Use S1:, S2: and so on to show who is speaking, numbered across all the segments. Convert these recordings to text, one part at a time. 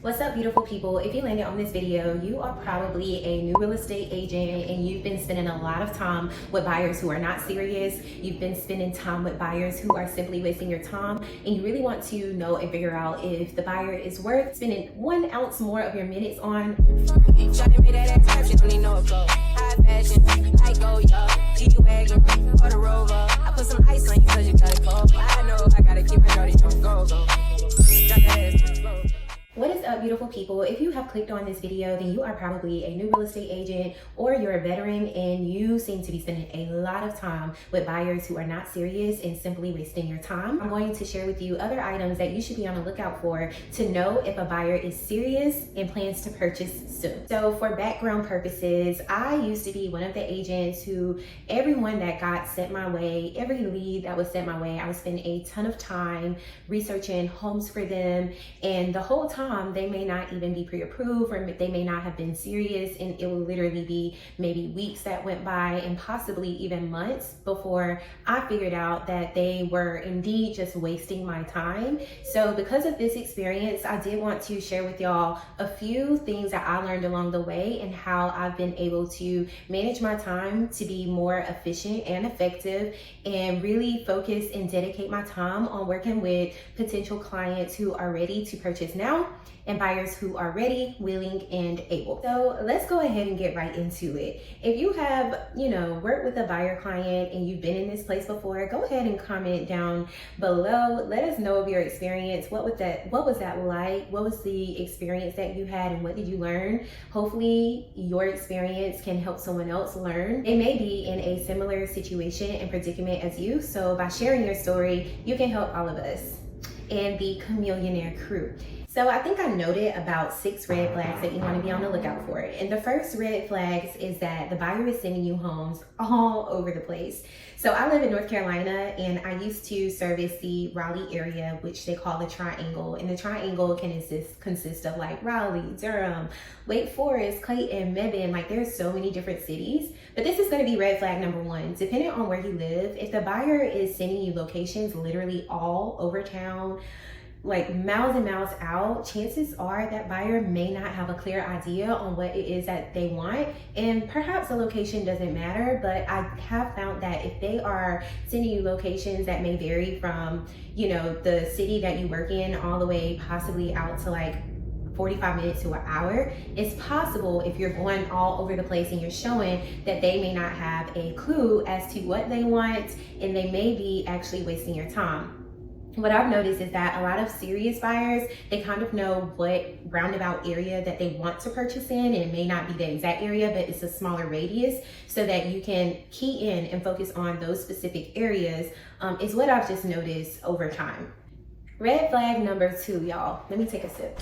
S1: What's up, beautiful people? If you landed on this video, you are probably a new real estate agent and you've been spending a lot of time with buyers who are not serious. You've been spending time with buyers who are simply wasting your time, and you really want to know and figure out if the buyer is worth spending 1 ounce more of your minutes on. What is up, beautiful people? If you have clicked on this video, then you are probably a new real estate agent or you're a veteran and you seem to be spending a lot of time with buyers who are not serious and simply wasting your time. I'm going to share with you other items that you should be on the lookout for to know if a buyer is serious and plans to purchase soon. So for background purposes, I used to be one of the agents who everyone that got sent my way, every lead that was sent my way, I would spend a ton of time researching homes for them, and the whole time they may not even be pre-approved or they may not have been serious, and it will literally be maybe weeks that went by and possibly even months before I figured out that they were indeed just wasting my time. So because of this experience, I did want to share with y'all a few things that I learned along the way and how I've been able to manage my time to be more efficient and effective and really focus and dedicate my time on working with potential clients who are ready to purchase now and buyers who are ready, willing, and able. So let's go ahead and get right into it. If you have, worked with a buyer client and you've been in this place before, go ahead and comment down below. Let us know of your experience. What was that like? What was the experience that you had and what did you learn? Hopefully your experience can help someone else learn. They may be in a similar situation and predicament as you. So by sharing your story, you can help all of us and the Camillionaire crew. So I think I noted about 6 red flags that you want to be on the lookout for. And the first red flags is that the buyer is sending you homes all over the place. So I live in North Carolina and I used to service the Raleigh area, which they call the Triangle. And the Triangle can consist of like Raleigh, Durham, Wake Forest, Clayton, Mebane. Like there's so many different cities. But this is going to be red flag number 1. Depending on where you live, if the buyer is sending you locations literally all over town, like miles and miles out, chances are that buyer may not have a clear idea on what it is that they want, and perhaps the location doesn't matter. But I have found that if they are sending you locations that may vary from the city that you work in all the way possibly out to like 45 minutes to an hour, it's possible if you're going all over the place and you're showing that they may not have a clue as to what they want, and they may be actually wasting your time. What I've noticed is that a lot of serious buyers, they kind of know what roundabout area that they want to purchase in, and it may not be the exact area, but it's a smaller radius so that you can key in and focus on those specific areas, is what I've just noticed over time. Red flag number 2, y'all. Let me take a sip.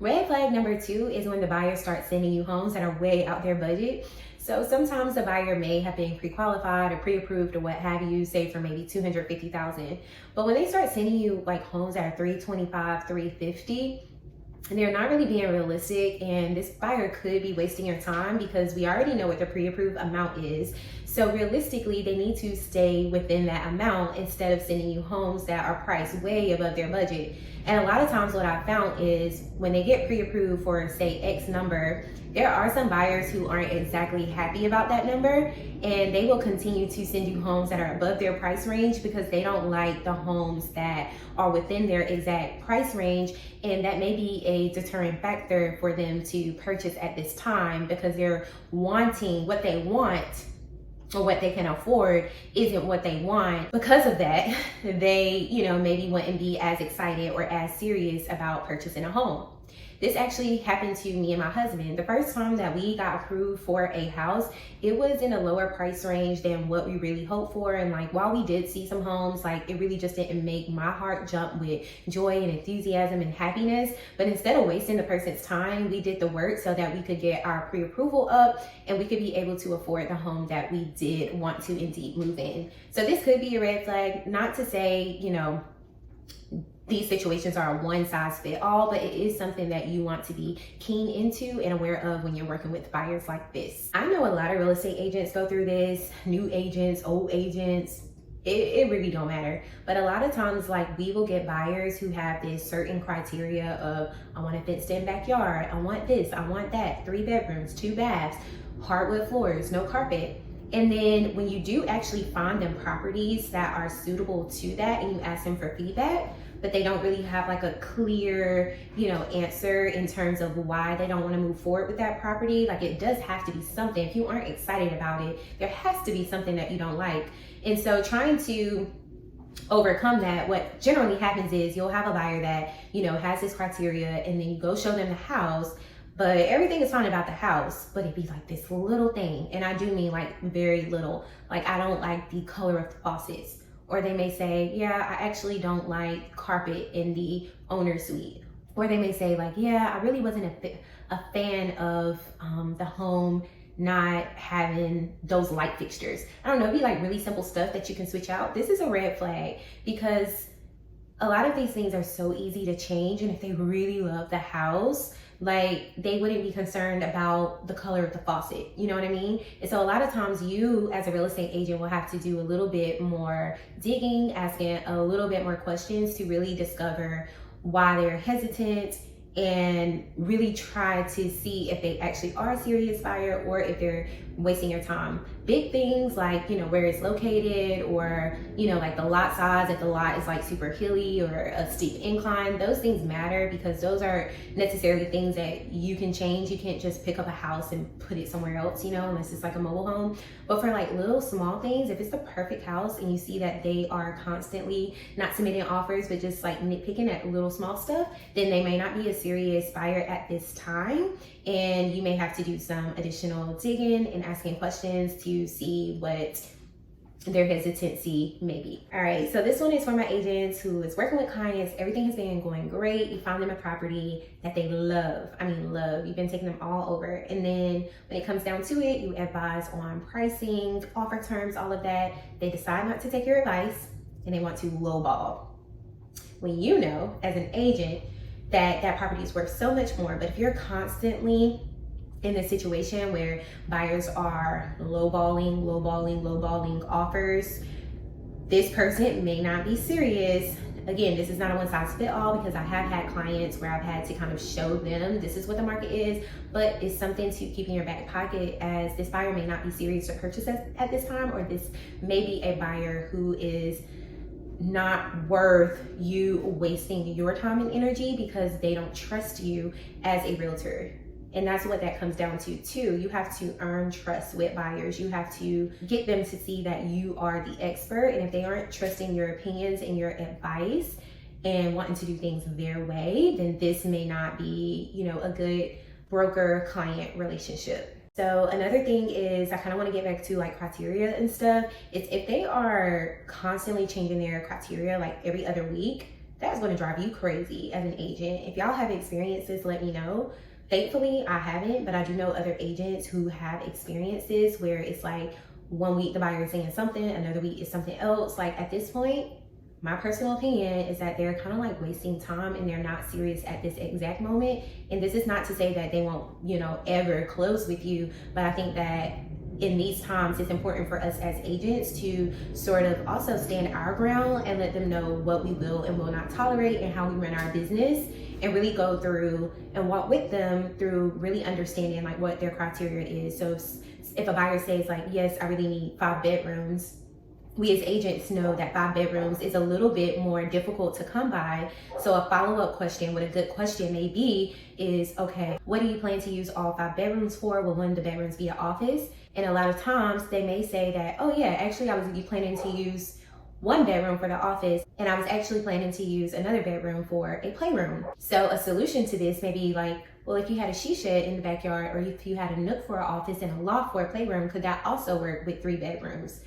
S1: Red flag number 2 is when the buyer starts sending you homes that are way out their budget. So sometimes the buyer may have been pre-qualified or pre-approved or what have you, say for maybe $250,000. But when they start sending you like homes that are $325,000, $350,000, and they're not really being realistic, and this buyer could be wasting your time because we already know what the pre-approved amount is. So realistically, they need to stay within that amount instead of sending you homes that are priced way above their budget. And a lot of times what I've found is when they get pre-approved for say X number, there are some buyers who aren't exactly happy about that number, and they will continue to send you homes that are above their price range because they don't like the homes that are within their exact price range. And that may be a deterrent factor for them to purchase at this time because they're wanting what they want, or what they can afford isn't what they want. Because of that, they, maybe wouldn't be as excited or as serious about purchasing a home. This actually happened to me and my husband. The first time that we got approved for a house, it was in a lower price range than what we really hoped for. And like, while we did see some homes, like it really just didn't make my heart jump with joy and enthusiasm and happiness. But instead of wasting the person's time, we did the work so that we could get our pre-approval up and we could be able to afford the home that we did want to indeed move in. So this could be a red flag. Not to say, these situations are a one size fit all, but it is something that you want to be keen into and aware of when you're working with buyers like this. I know a lot of real estate agents go through this, new agents, old agents. it really don't matter. But a lot of times, like, we will get buyers who have this certain criteria of, I want a fenced in backyard, I want this, I want that, 3 bedrooms, 2 baths, hardwood floors, no carpet. And then when you do actually find them properties that are suitable to that and you ask them for feedback, but they don't really have like a clear, answer in terms of why they don't want to move forward with that property. Like, it does have to be something. If you aren't excited about it, there has to be something that you don't like. And so trying to overcome that, what generally happens is you'll have a buyer that, has this criteria, and then you go show them the house, but everything is fine about the house, but it'd be like this little thing. And I do mean like very little. Like, I don't like the color of the faucets. Or they may say, yeah, I actually don't like carpet in the owner's suite. Or they may say like, yeah, I really wasn't a fan of the home not having those light fixtures. I don't know, it'd be like really simple stuff that you can switch out. This is a red flag, because a lot of these things are so easy to change. And if they really love the house, like, they wouldn't be concerned about the color of the faucet, you know what I mean? And so a lot of times you as a real estate agent will have to do a little bit more digging, asking a little bit more questions to really discover why they're hesitant, and really try to see if they actually are a serious buyer or if they're wasting your time. Big things like, where it's located, or, like the lot size, if the lot is like super hilly or a steep incline, those things matter, because those are necessarily things that you can change. You can't just pick up a house and put it somewhere else, unless it's like a mobile home. But for like little small things, if it's the perfect house and you see that they are constantly not submitting offers, but just like nitpicking at little small stuff, then they may not be a serious buyer at this time. And you may have to do some additional digging and asking questions to see what their hesitancy may be. All right, so this one is for my agents who is working with clients. Everything has been going great. You found them a property that they love. I mean, love. You've been taking them all over. And then when it comes down to it, you advise on pricing, offer terms, all of that. They decide not to take your advice and they want to lowball. When you know, as an agent, that property is worth so much more. But if you're constantly in this situation where buyers are lowballing offers, this person may not be serious. Again, this is not a one size fit all, because I have had clients where I've had to kind of show them this is what the market is, but it's something to keep in your back pocket, as this buyer may not be serious to purchase at this time, or this may be a buyer who is not worth you wasting your time and energy because they don't trust you as a realtor. And that's what that comes down to too. You have to earn trust with buyers. You have to get them to see that you are the expert. And if they aren't trusting your opinions and your advice and wanting to do things their way, then this may not be, a good broker-client relationship. So another thing is, I kind of want to get back to like criteria and stuff. It's if they are constantly changing their criteria like every other week, that's going to drive you crazy as an agent. If y'all have experiences, let me know. Thankfully, I haven't, but I do know other agents who have experiences where it's like one week the buyer is saying something, another week is something else. Like, at this point, my personal opinion is that they're kind of like wasting time and they're not serious at this exact moment. And this is not to say that they won't, ever close with you, but I think that in these times, it's important for us as agents to sort of also stand our ground and let them know what we will and will not tolerate and how we run our business, and really go through and walk with them through really understanding like what their criteria is. So if a buyer says like, yes, I really need 5 bedrooms, we as agents know that 5 bedrooms is a little bit more difficult to come by. So a follow-up question, what a good question may be, is, okay, what do you plan to use all 5 bedrooms for? Will one of the bedrooms be an office? And a lot of times they may say that, oh yeah, actually I was planning to use 1 bedroom for the office, and I was actually planning to use another bedroom for a playroom. So a solution to this may be like, well, if you had a she shed in the backyard, or if you had a nook for an office and a loft for a playroom, could that also work with 3 bedrooms?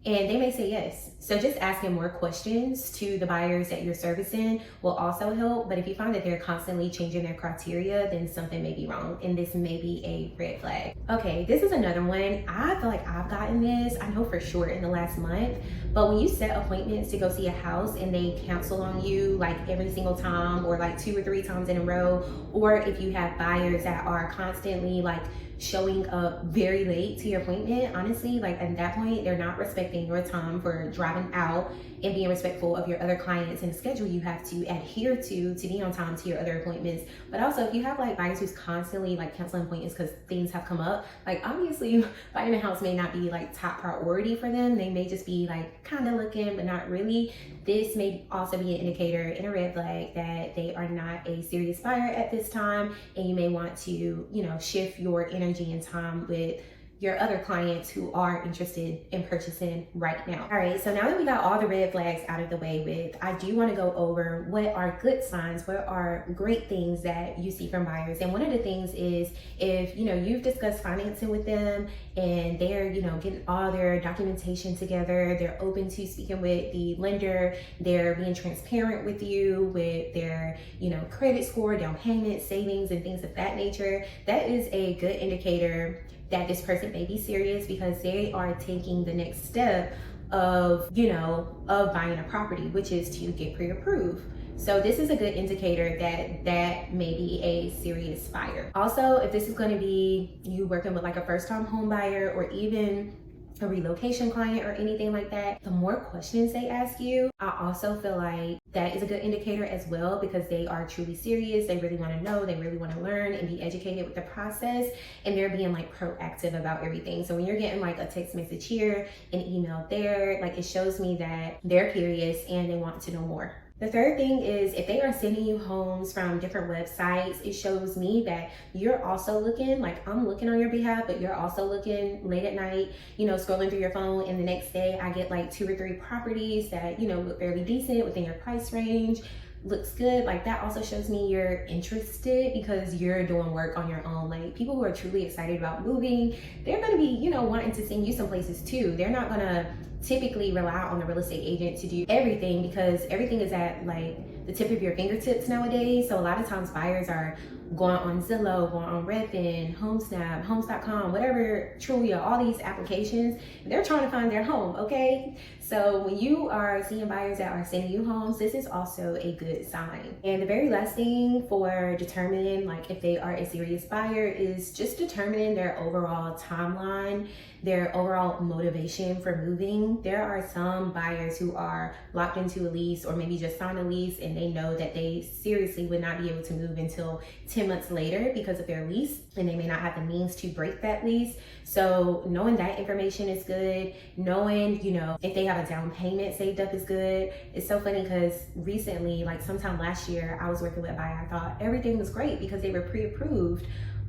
S1: And they may say yes. So just asking more questions to the buyers that you're servicing will also help. But if you find that they're constantly changing their criteria, then something may be wrong, and this may be a red flag. Okay, this is another one. I feel like I've gotten this, I know for sure, in the last month. But when you set appointments to go see a house and they cancel on you like every single time, or like 2 or 3 times in a row, or if you have buyers that are constantly like showing up very late to your appointment, honestly, like at that point, they're not respecting your time for driving out and being respectful of your other clients and the schedule you have to adhere to be on time to your other appointments. But also, if you have like buyers who's constantly like canceling appointments because things have come up, like obviously buying a house may not be like top priority for them. They may just be like kind of looking, but not really. This may also be an indicator and a red flag that they are not a serious buyer at this time, and you may want to, you know, shift your energy and time with your other clients who are interested in purchasing right now. All right, so now that we got all the red flags out of the way with, I do want to go over what are good signs, what are great things that you see from buyers. And one of the things is if, you know, you've discussed financing with them and they're, you know, getting all their documentation together, they're open to speaking with the lender, they're being transparent with you with their, you know, credit score, down payment, savings, and things of that nature, that is a good indicator that this person may be serious because they are taking the next step of, you know, of buying a property, which is to get pre-approved. So this is a good indicator that that may be a serious buyer. Also, if this is going to be you working with like a first-time home buyer or even a relocation client or anything like that, the more questions they ask you, I also feel like that is a good indicator as well, because they are truly serious. They really want to know, they really want to learn and be educated with the process, and they're being like proactive about everything. So when you're getting like a text message here, an email there, like it shows me that they're curious and they want to know more. The third thing is if they are sending you homes from different websites, it shows me that you're also looking, like I'm looking on your behalf, but you're also looking late at night, you know, scrolling through your phone, and the next day I get like 2 or 3 properties that, you know, look fairly decent within your price range, looks good. Like that also shows me you're interested because you're doing work on your own. Like people who are truly excited about moving, they're going to be, you know, wanting to send you some places too. They're not going to typically rely on the real estate agent to do everything because everything is at like the tip of your fingertips nowadays. So a lot of times buyers are going on Zillow, going on Redfin, HomeSnap, Homes.com, whatever, Trulia, all these applications, they're trying to find their home, okay? So when you are seeing buyers that are sending you homes, this is also a good sign. And the very last thing for determining like if they are a serious buyer is just determining their overall timeline, their overall motivation for moving. There are some buyers who are locked into a lease or maybe just signed a lease and they know that they seriously would not be able to move until 10 months later because of their lease, and they may not have the means to break that lease. So knowing that information is good. Knowing, you know, if they have a down payment saved up is good. It's so funny because recently, like sometime last year, I was working with a buyer. I thought everything was great because they were pre-approved.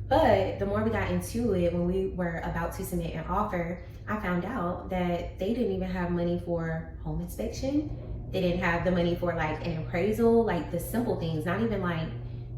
S1: But the more we got into it, when we were about to submit an offer, I found out that they didn't even have money for home inspection. They didn't have the money for like an appraisal, like the simple things, not even like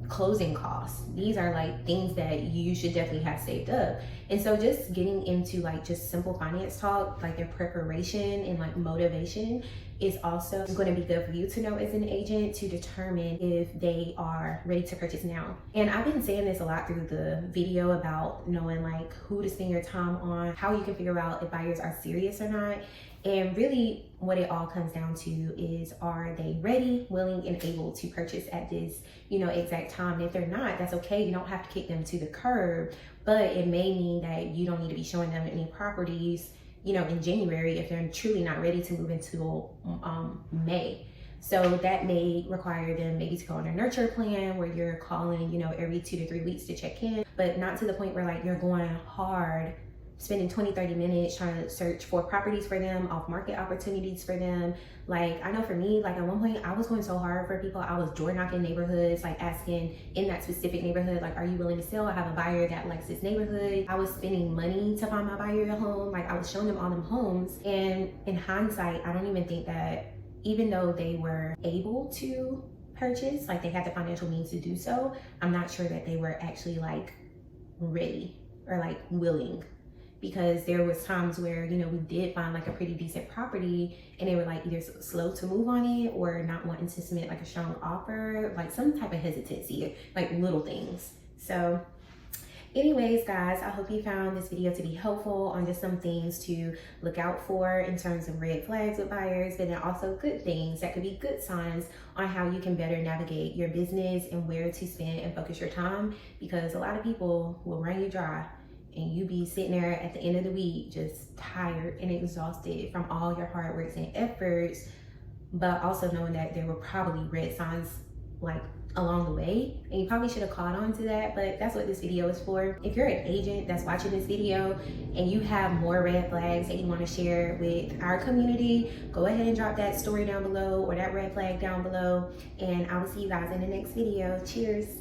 S1: closing costs. These are like things that you should definitely have saved up. And so just getting into like just simple finance talk, like their preparation and like motivation is also going to be good for you to know as an agent to determine if they are ready to purchase now. And I've been saying this a lot through the video about knowing like who to spend your time on, how you can figure out if buyers are serious or not. And really what it all comes down to is, are they ready, willing, and able to purchase at this, you know, exact time? And if they're not, that's okay. You don't have to kick them to the curb, but it may mean that you don't need to be showing them any properties, you know, in January if they're truly not ready to move until May. So that may require them maybe to go on a nurture plan where you're calling, you know, every 2 to 3 weeks to check in, but not to the point where like you're going hard, spending 20-30 minutes trying to search for properties for them, off market opportunities for them. Like I know for me, like at one point I was going so hard for people. I was door knocking neighborhoods, like asking in that specific neighborhood, like, are you willing to sell? I have a buyer that likes this neighborhood. I was spending money to find my buyer a home. Like I was showing them all them homes. And in hindsight, I don't even think that even though they were able to purchase, like they had the financial means to do so, I'm not sure that they were actually like ready or like willing. Because there was times where, you know, we did find like a pretty decent property and they were like either slow to move on it or not wanting to submit like a strong offer, like some type of hesitancy, like little things. So anyways, guys, I hope you found this video to be helpful on just some things to look out for in terms of red flags with buyers, but then also good things that could be good signs on how you can better navigate your business and where to spend and focus your time, because a lot of people will run you dry and you be sitting there at the end of the week just tired and exhausted from all your hard works and efforts, but also knowing that there were probably red signs like along the way, and you probably should have caught on to that. But that's what this video is for. If you're an agent that's watching this video and you have more red flags that you want to share with our community, go ahead and drop that story down below or that red flag down below, and I will see you guys in the next video. Cheers.